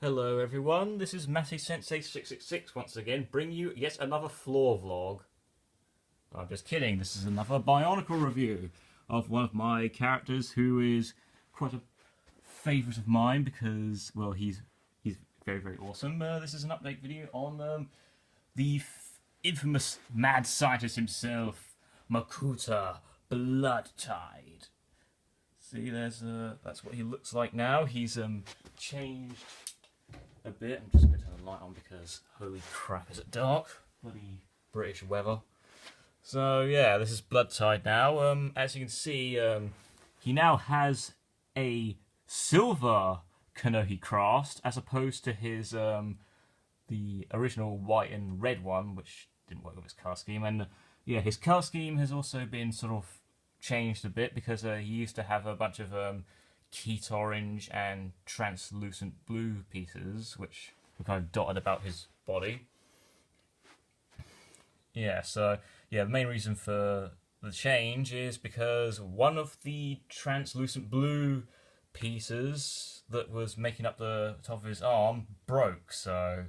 Hello everyone, this is Matty Sensei 666 once again, bringing you yet another floor vlog. I'm just kidding, this is another Bionicle review of one of my characters who is quite a favourite of mine because, well, he's very, very awesome. This is an update video on the infamous mad scientist himself, Makuta Bloodtide. See, that's what he looks like now. He's changed a bit. I'm just going to turn the light on because holy crap, is it dark? Bloody British weather. So yeah, this is Bloodtide now. As you can see, he now has a silver Kanohi Crast as opposed to his the original white and red one, which didn't work with his cast scheme. And yeah, his cast scheme has also been sort of changed a bit because he used to have a bunch of Keat orange and translucent blue pieces, which were kind of dotted about his body. Yeah, so yeah, the main reason for the change is because one of the translucent blue pieces that was making up the top of his arm broke, so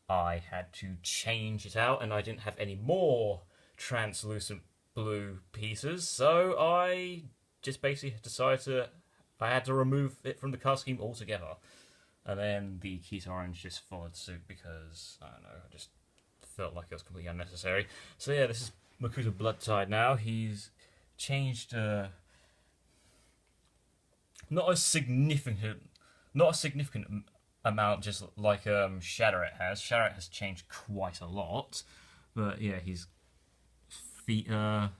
I had to change it out, and I didn't have any more translucent blue pieces, so I just basically decided I had to remove it from the cast scheme altogether. And then the Keat orange just followed suit because, I don't know, I just felt like it was completely unnecessary. So yeah, this is Makuta Bloodtide now. He's changed not a significant amount, just like Shatteret has. Shatteret has changed quite a lot, but yeah, his feet have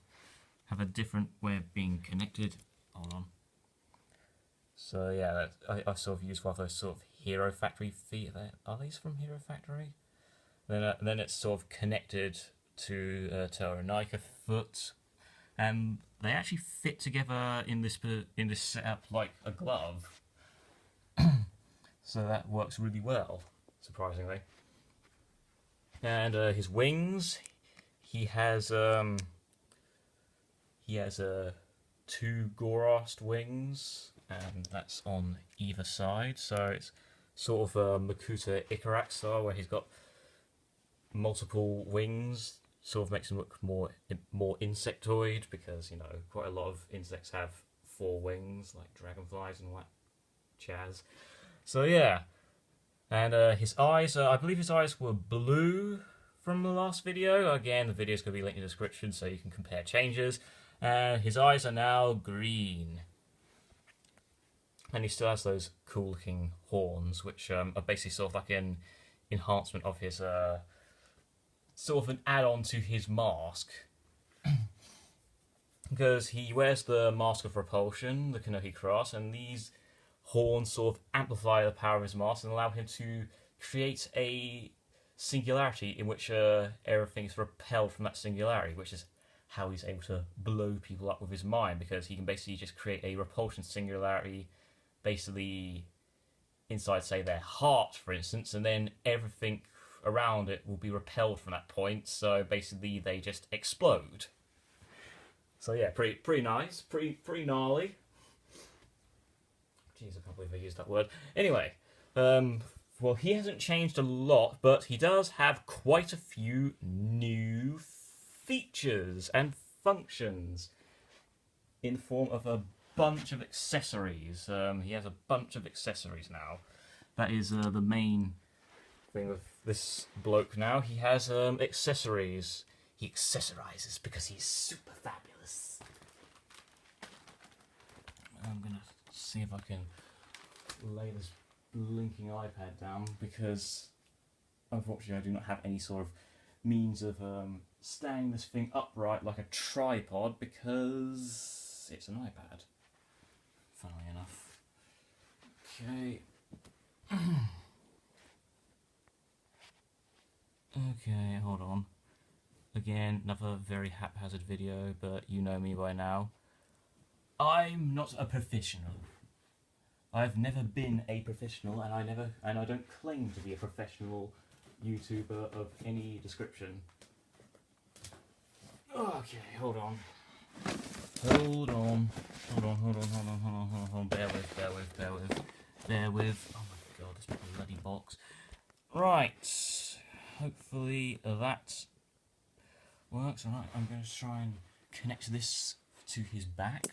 a different way of being connected. Hold on. So yeah, I sort of used one of those sort of Hero Factory feet. Are these from Hero Factory? Then it's sort of connected to Terranica foot, and they actually fit together in this setup like a glove. So that works really well, surprisingly. And his wings, he has two Gorast wings, and that's on either side. So it's sort of Makuta Ikarak style, where he's got multiple wings. Sort of makes him look more insectoid, because, you know, quite a lot of insects have 4 wings, like dragonflies and what jazz. So yeah, and his eyes, I believe his eyes were blue from the last video. Again, the video is going to be linked in the description so you can compare changes. His eyes are now green. And he still has those cool looking horns, which are basically sort of like an enhancement of his, sort of an add-on to his mask. Because he wears the Mask of Repulsion, the Kanohi Crast, and these horns sort of amplify the power of his mask and allow him to create a singularity in which everything is repelled from that singularity, which is how he's able to blow people up with his mind, because he can basically just create a repulsion singularity basically inside, say, their heart, for instance, and then everything around it will be repelled from that point, so basically they just explode. So yeah, pretty nice, pretty gnarly. Jeez, I can't believe I used that word. Anyway, well, he hasn't changed a lot, but he does have quite a few new features and functions in the form of a bunch of accessories. He has a bunch of accessories now. That is the main thing with this bloke now. He has accessories. He accessorizes because he's super fabulous. I'm gonna see if I can lay this blinking iPad down, because unfortunately I do not have any sort of means of staying this thing upright like a tripod, because it's an iPad, funnily enough. Okay. Okay, hold on. Again, another very haphazard video, but you know me by now. I'm not a professional. I've never been a professional, and I don't claim to be a professional YouTuber of any description. Okay, hold on. Hold on. Bear with. Oh my god, this bloody box. Right, hopefully that works. Alright, I'm going to try and connect this to his back.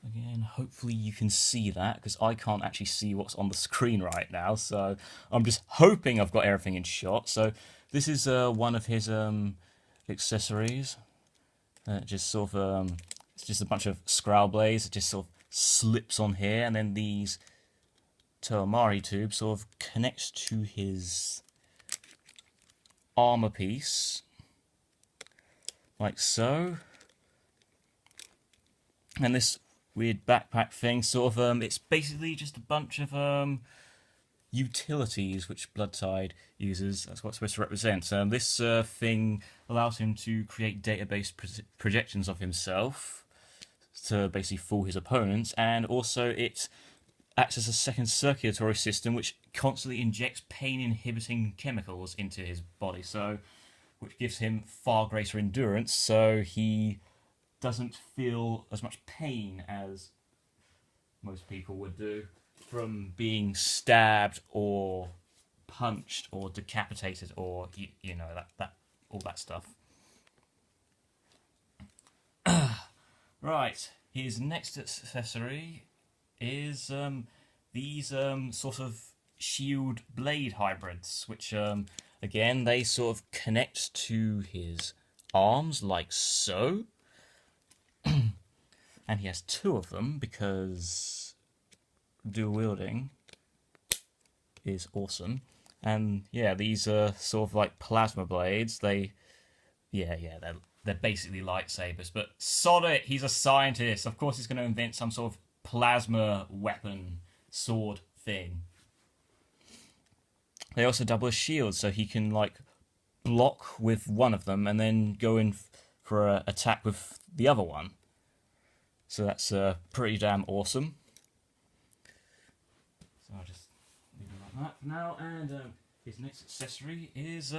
Again, hopefully you can see that, because I can't actually see what's on the screen right now, so I'm just hoping I've got everything in shot. So this is one of his accessories. Just sort of, it's just a bunch of scrowl blades. It just sort of slips on here, and then these Toomari tubes sort of connects to his armor piece, like so. And this weird backpack thing, sort of, it's basically just a bunch of utilities which Bloodtide uses. That's what it's supposed to represent. This thing allows him to create database projections of himself to basically fool his opponents, and also it acts as a second circulatory system which constantly injects pain-inhibiting chemicals into his body, so which gives him far greater endurance, so he doesn't feel as much pain as most people would do from being stabbed or punched or decapitated, or you know, that all that stuff. Right, his next accessory is these sort of shield blade hybrids, which again, they sort of connect to his arms like so. And he has two of them because dual wielding is awesome. And yeah, these are sort of like plasma blades. They're basically lightsabers. But sod it, he's a scientist. Of course, he's going to invent some sort of plasma weapon sword thing. They also double as shields, so he can like block with one of them and then go in for an attack with the other one. So that's pretty damn awesome. So I'll just leave it like that for now. And his next accessory is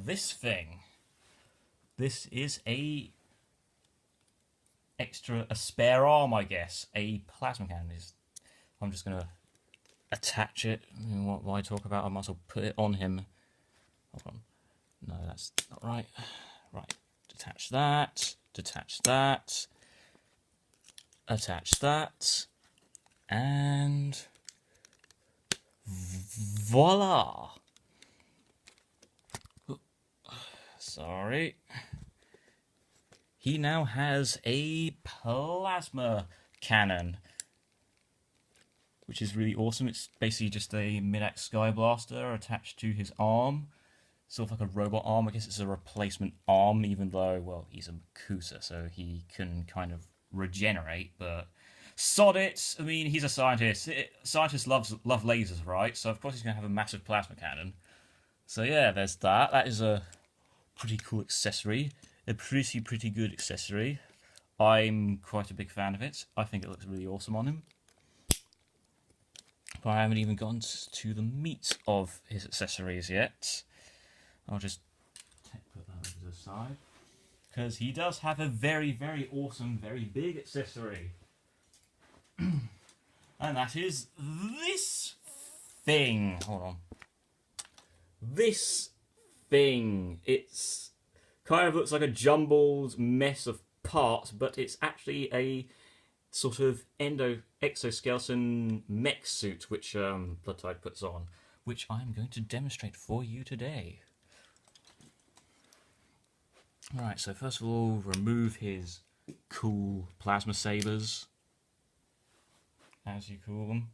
this thing. This is a spare arm, I guess. A plasma cannon. I'm just gonna attach it. I mean, what I talk about, I might as well put it on him. Hold on. No, that's not right. Right. Detach that. Detach that. Attach that. And voila! Sorry. He now has a plasma cannon, which is really awesome. It's basically just a mid-axe sky blaster attached to his arm. Sort of like a robot arm. I guess it's a replacement arm, even though, well, he's a Makuta, so he can kind of regenerate, but sod it. I mean, he's a scientist. Scientists love lasers, right? So of course he's going to have a massive plasma cannon. So yeah, there's that. That is a pretty cool accessory. A pretty good accessory. I'm quite a big fan of it. I think it looks really awesome on him. But I haven't even gotten to the meat of his accessories yet. I'll just put that over to the side. Because he does have a very, very awesome, very big accessory. And that is this thing. Hold on. This thing. It's kind of looks like a jumbled mess of parts, but it's actually a sort of exoskeleton mech suit which Bloodtide puts on, which I'm going to demonstrate for you today. Alright, so first of all, remove his cool plasma sabers, as you call them.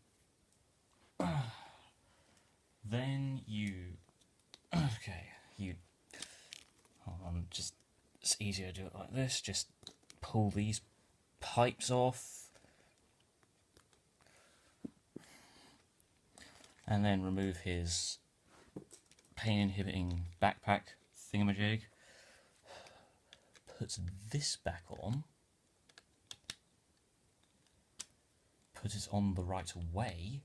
Then hold on, it's easier to do it like this, just pull these pipes off, and then remove his pain-inhibiting backpack thingamajig. Puts this back on. Put it on the right way.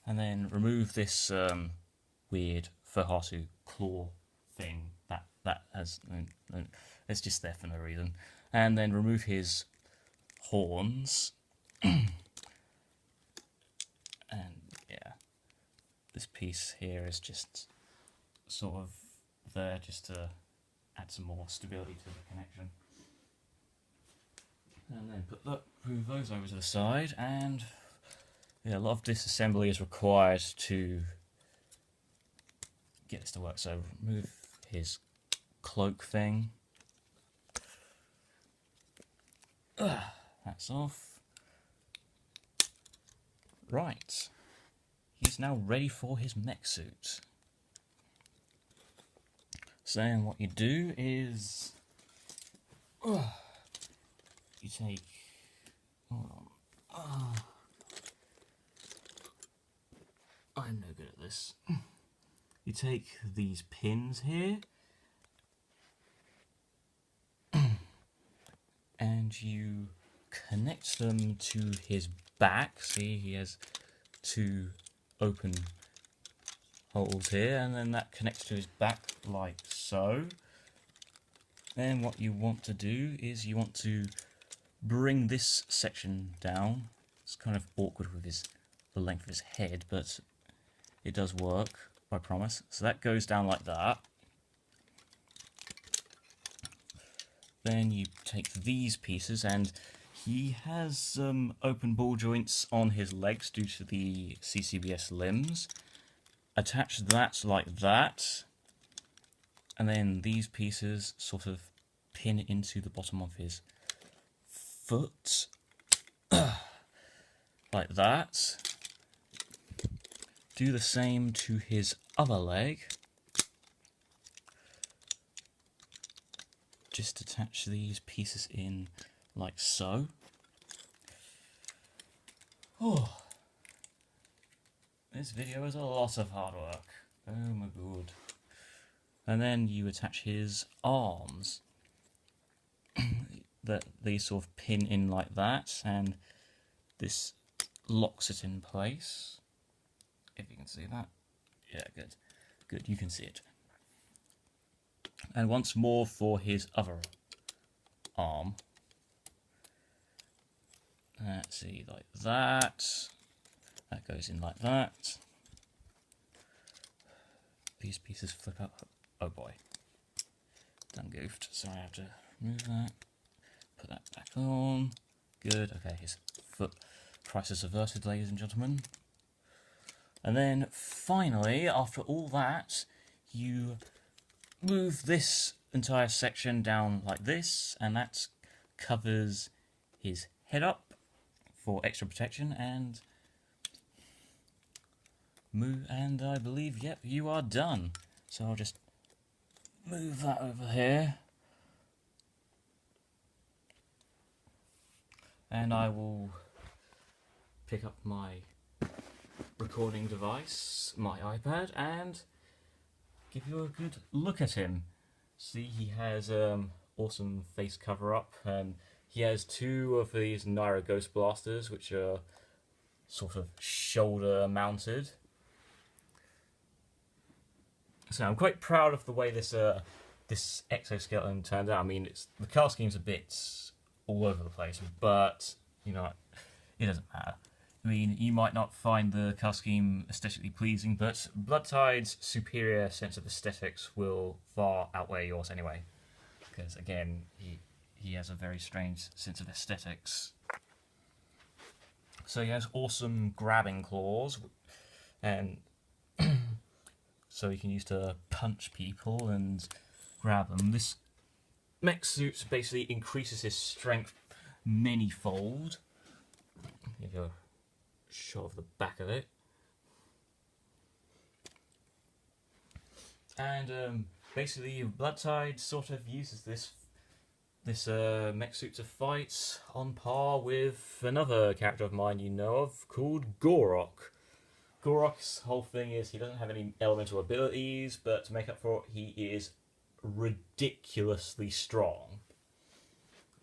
And then remove this weird Furhatu claw thing that has it's just there for no reason. And then remove his horns. this piece here is just sort of there just to add some more stability to the connection. And then move those over to the side, and yeah, a lot of disassembly is required to get this to work. So remove his cloak thing. That's off. Right. He's now ready for his mech suit. So then what you do is you take, hold on, I'm no good at this. You take these pins here and you connect them to his back. See, he has two open holes here, and then that connects to his back like so. Then what you want to do is you want to bring this section down. It's kind of awkward with the length of his head, but it does work, I promise. So that goes down like that. Then you take these pieces, and he has some open ball joints on his legs due to the CCBS limbs. Attach that like that, and then these pieces sort of pin into the bottom of his foot, like that. Do the same to his other leg. Just attach these pieces in like so. Oh, this video is a lot of hard work. Oh my god. And then you attach his arms. That these sort of pin in like that, and this locks it in place. If you can see that. Yeah, good. Good, you can see it. And once more for his other arm. Let's see, like that. That goes in like that. These pieces flip up. Oh boy. Done goofed. So I have to remove that. Put that back on. Good. Okay, his foot crisis averted, ladies and gentlemen. And then finally, after all that, you move this entire section down like this, and that covers his head up for extra protection, and move, and I believe, yep, you are done. So I'll just move that over here, and I will pick up my recording device, my iPad, and give you a good look at him. See, he has awesome face cover up, and he has two of these Naira Ghost Blasters, which are sort of shoulder mounted. So I'm quite proud of the way this this exoskeleton turned out. I mean, the colour scheme's a bit all over the place, but you know, it doesn't matter. I mean, you might not find the colour scheme aesthetically pleasing, but Bloodtide's superior sense of aesthetics will far outweigh yours anyway. Because again, he has a very strange sense of aesthetics. So he has awesome grabbing claws, and so he can use to punch people and grab them. This mech suit basically increases his strength many-fold. Give you a shot of the back of it. And basically Bloodtide sort of uses this mech suit to fight on par with another character of mine you know of called Gorok. Gorok's whole thing is he doesn't have any elemental abilities, but to make up for it, he is ridiculously strong.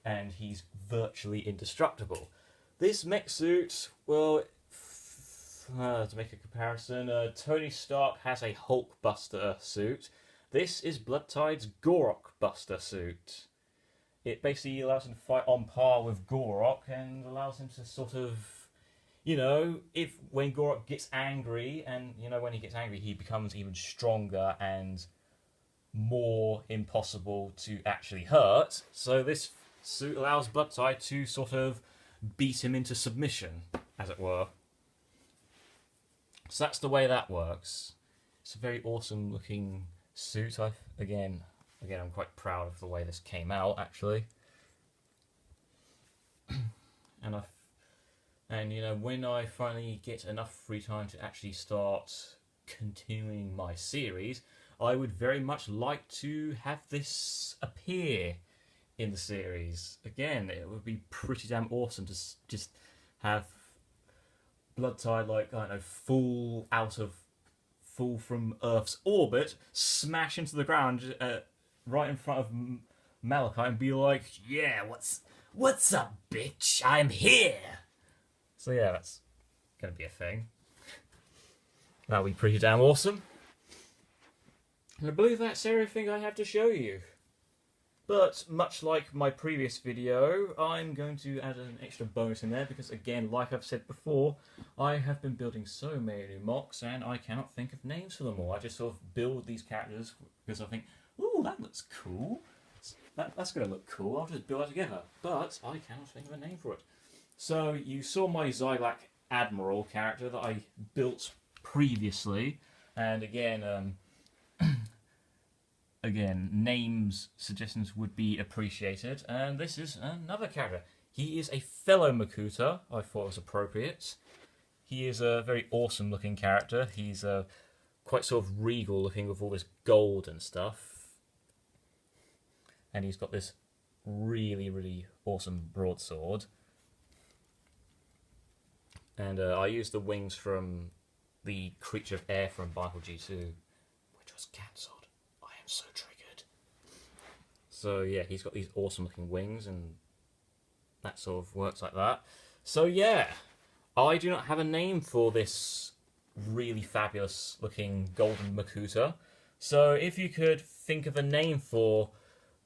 And he's virtually indestructible. This mech suit, well, to make a comparison, Tony Stark has a Hulk Buster suit. This is Bloodtide's Gorok Buster suit. It basically allows him to fight on par with Gorok and allows him to sort of you know, if when Gorok gets angry, and you know when he gets angry, he becomes even stronger and more impossible to actually hurt. So this suit allows Bloodtide to sort of beat him into submission, as it were. So that's the way that works. It's a very awesome looking suit. Again, I'm quite proud of the way this came out, actually. And you know, when I finally get enough free time to actually start continuing my series, I would very much like to have this appear in the series. Again, it would be pretty damn awesome to just have Bloodtide, like, I don't know, fall from Earth's orbit, smash into the ground right in front of Malachi and be like, yeah, what's up, bitch? I'm here. So yeah, that's gonna be a thing. That'll be pretty damn awesome. And I believe that's everything I have to show you. But much like my previous video, I'm going to add an extra bonus in there because, again, like I've said before, I have been building so many new mocks and I cannot think of names for them all. I just sort of build these characters because I think, ooh, that looks cool. That's going to look cool. I'll just build it together. But I cannot think of a name for it. So you saw my Zylac Admiral character that I built previously, and again, names suggestions would be appreciated. And this is another character. He is a fellow Makuta. I thought it was appropriate. He is a very awesome looking character. He's quite sort of regal looking with all this gold and stuff, and he's got this really, really awesome broadsword. And I used the wings from the Creature of Air from Bible G2, which was cancelled. I am so triggered. So yeah, he's got these awesome looking wings, and that sort of works like that. So yeah, I do not have a name for this really fabulous looking golden Makuta. So if you could think of a name for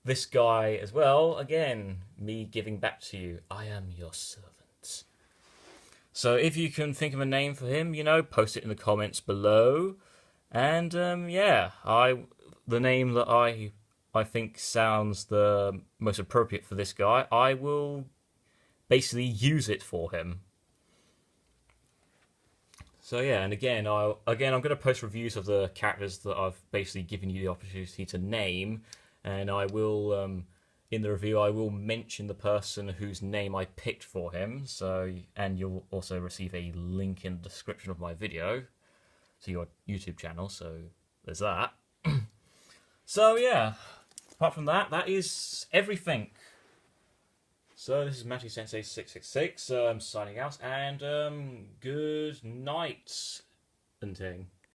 this guy as well, again, me giving back to you. I am your servant. So if you can think of a name for him, you know, post it in the comments below. And yeah, the name that I think sounds the most appropriate for this guy, I will basically use it for him. So yeah, and again, I'm going to post reviews of the characters that I've basically given you the opportunity to name, and I will in the review, I will mention the person whose name I picked for him. So, and you'll also receive a link in the description of my video to your YouTube channel. So there's that. So yeah, apart from that, that is everything. So this is Matty Sensei 666. I'm signing out, and good night, and thing.